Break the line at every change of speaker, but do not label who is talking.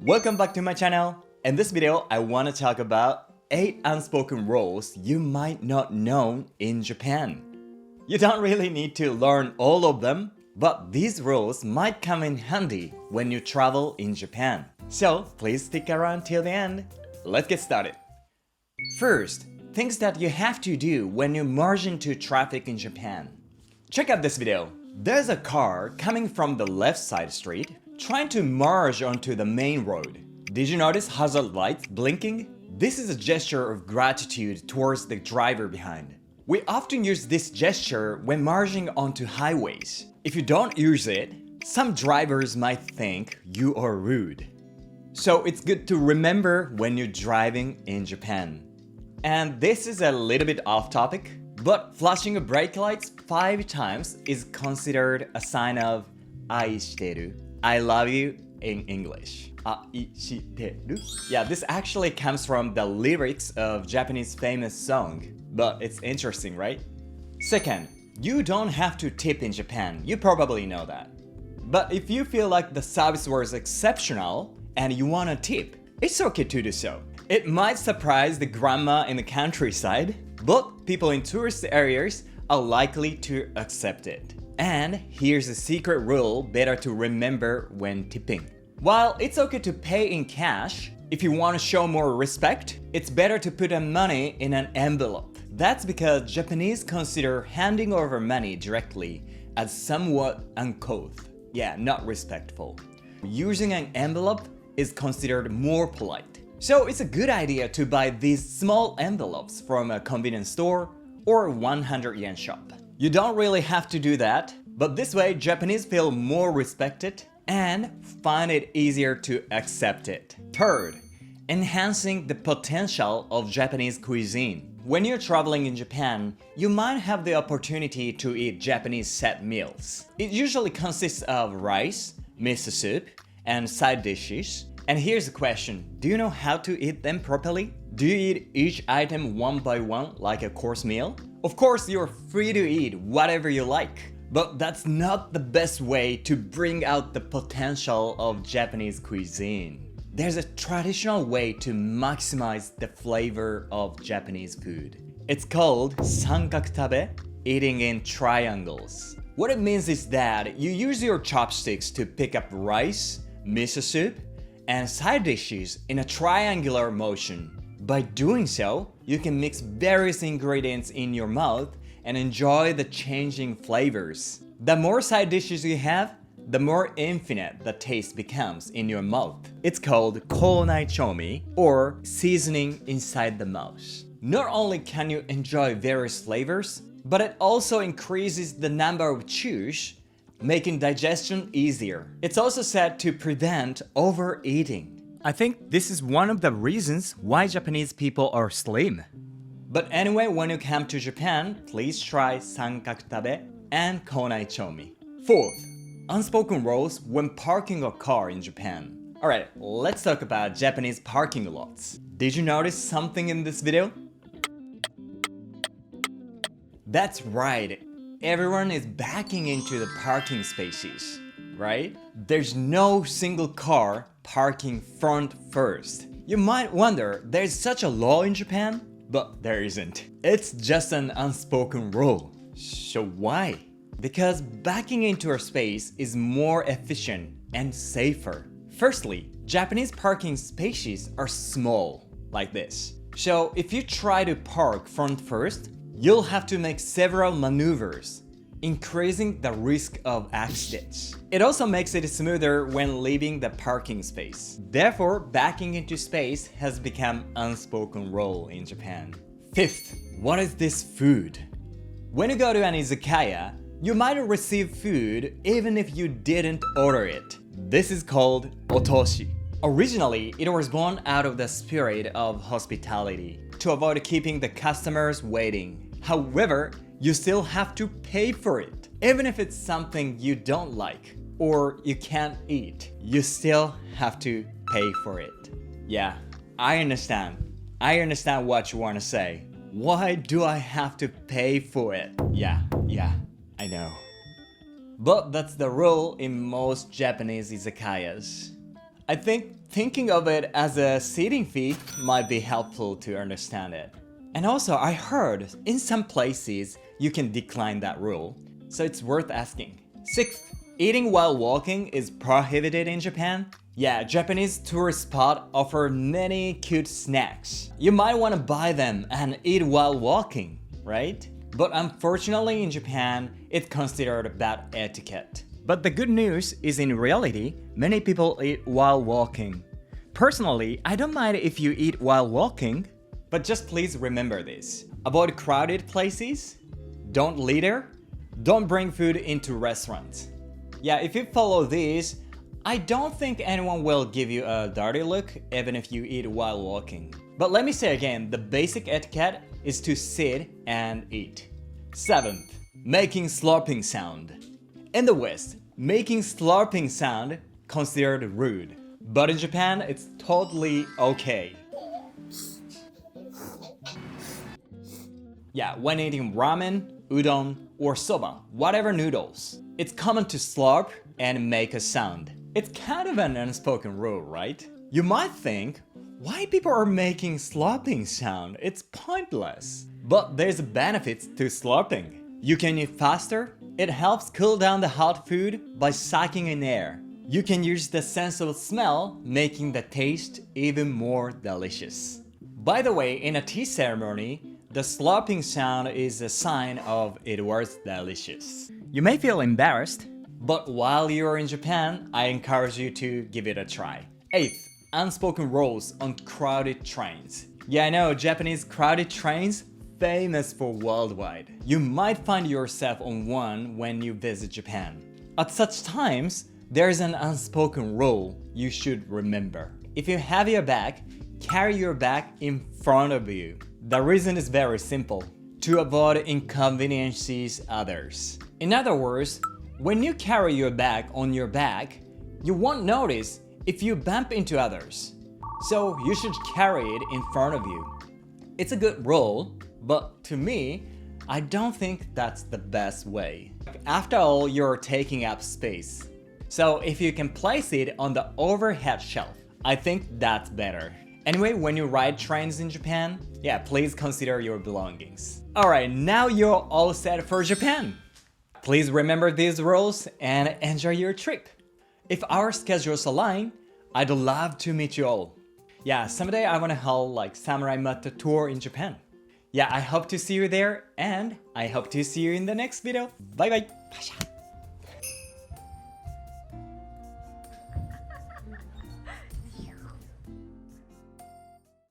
Welcome back to my channel. In this video, I want to talk about 8 unspoken rules you might not know in Japan. You don't really need to learn all of them, but these rules might come in handy when you travel in Japan. So please stick around till the end. Let's get started. First, things that you have to do when you merge into traffic in Japan. Check out this video. There's a car coming from the left side street trying to merge onto the main road. Did you notice hazard lights blinking? This is a gesture of gratitude towards the driver behind. We often use this gesture when merging onto highways. If you don't use it, some drivers might think you are rude. So it's good to remember when you're driving in Japan. And this is a little bit off topic, but flashing a brake lights 5 times is considered a sign of 愛してる I love you in English. 愛してる Yeah, this actually comes from the lyrics of Japanese famous song, but it's interesting, right? Second, you don't have to tip in Japan. You probably know that. But if you feel like the service was exceptional and you want to tip, it's okay to do so. It might surprise the grandma in the countryside, but people in tourist areas are likely to accept it. And here's a secret rule better to remember when tipping. While it's okay to pay in cash, if you want to show more respect, it's better to put money in an envelope. That's because Japanese consider handing over money directly as somewhat uncouth. Yeah, not respectful. Using an envelope is considered more polite. So it's a good idea to buy these small envelopes from a convenience store or 100 yen shop. You don't really have to do that, but this way Japanese feel more respected and find it easier to accept it. Third, enhancing the potential of Japanese cuisine. When you're traveling in Japan, you might have the opportunity to eat Japanese set meals. It usually consists of rice, miso soup, and side dishes. And here's the question, do you know how to eat them properly? Do you eat each item one by one like a course meal? Of course, you're free to eat whatever you like, but that's not the best way to bring out the potential of Japanese cuisine. There's a traditional way to maximize the flavor of Japanese food. It's called sankakutabe, eating in triangles. What it means is that you use your chopsticks to pick up rice, miso soup, and side dishes in a triangular motion. By doing so, you can mix various ingredients in your mouth and enjoy the changing flavors. The more side dishes you have, the more infinite the taste becomes in your mouth. It's called kounai chomi, or seasoning inside the mouth. Not only can you enjoy various flavors, but it also increases the number of chews, making digestion easier. It's also said to prevent overeating. I think this is one of the reasons why Japanese people are slim. But anyway, when you come to Japan, please try sankakutabe and kounai chomi. Fourth, unspoken rules when parking a car in Japan. Alright, let's talk about Japanese parking lots. Did you notice something in this video? That's right, everyone is backing into the parking spaces, right? There's no single car parking front first. You might wonder, there's such a law in Japan? But there isn't. It's just an unspoken rule. So why? Because backing into a space is more efficient and safer. Firstly, Japanese parking spaces are small, like this. So if you try to park front first, you'll have to make several maneuvers, increasing the risk of accidents. It also makes it smoother when leaving the parking space. Therefore, backing into space has become unspoken rule in Japan. Fifth, what is this food? When you go to an izakaya, you might receive food even if you didn't order it. This is called otoshi. Originally, it was born out of the spirit of hospitality, to avoid keeping the customers waiting. However, you still have to pay for it. Even if it's something you don't like or you can't eat, you still have to pay for it. Yeah, I understand. I understand what you want to say. Why do I have to pay for it? Yeah, I know. But that's the rule in most Japanese izakayas. I think thinking of it as a seating fee might be helpful to understand it. And also, I heard in some places you can decline that rule, so it's worth asking. 6th, eating while walking is prohibited in Japan. Yeah, Japanese tourist spots offer many cute snacks. You might want to buy them and eat while walking, right? But unfortunately in Japan, it's considered bad etiquette. But the good news is in reality, many people eat while walking. Personally, I don't mind if you eat while walking, but just please remember this. Avoid crowded places, don't litter, don't bring food into restaurants. Yeah, if you follow these, I don't think anyone will give you a dirty look even if you eat while walking. But let me say again, the basic etiquette is to sit and eat. 7th, making slurping sound. In the West, making slurping sound considered rude, but in Japan, it's totally okay. Yeah, when eating ramen, udon, or soba, whatever noodles, it's common to slurp and make a sound. It's kind of an unspoken rule, right? You might think, why people are making slurping sound? It's pointless. But there's benefits to slurping. You can eat faster. It helps cool down the hot food by sucking in air. You can use the sense of smell, making the taste even more delicious. By the way, in a tea ceremony, the slurping sound is a sign of it was delicious. You may feel embarrassed, but while you're in Japan, I encourage you to give it a try. 8th, unspoken rules on crowded trains. Yeah, I know, Japanese crowded trains, famous for worldwide. You might find yourself on one when you visit Japan. At such times, there's an unspoken rule you should remember. If you have your bag, carry your bag in front of you. The reason is very simple: to avoid inconveniences others. In other words, when you carry your bag on your back, you won't notice if you bump into others. So you should carry it in front of you. It's a good rule, but to me, I don't think that's the best way. After all, you're taking up space. So if you can place it on the overhead shelf, I think that's better. Anyway, when you ride trains in Japan, yeah, please consider your belongings. Alright, now you're all set for Japan. Please remember these rules and enjoy your trip. If our schedules align, I'd love to meet you all. Yeah, someday I want to hold like Samurai Matcha tour in Japan. Yeah, I hope to see you there, and I hope to see you in the next video. Bye bye.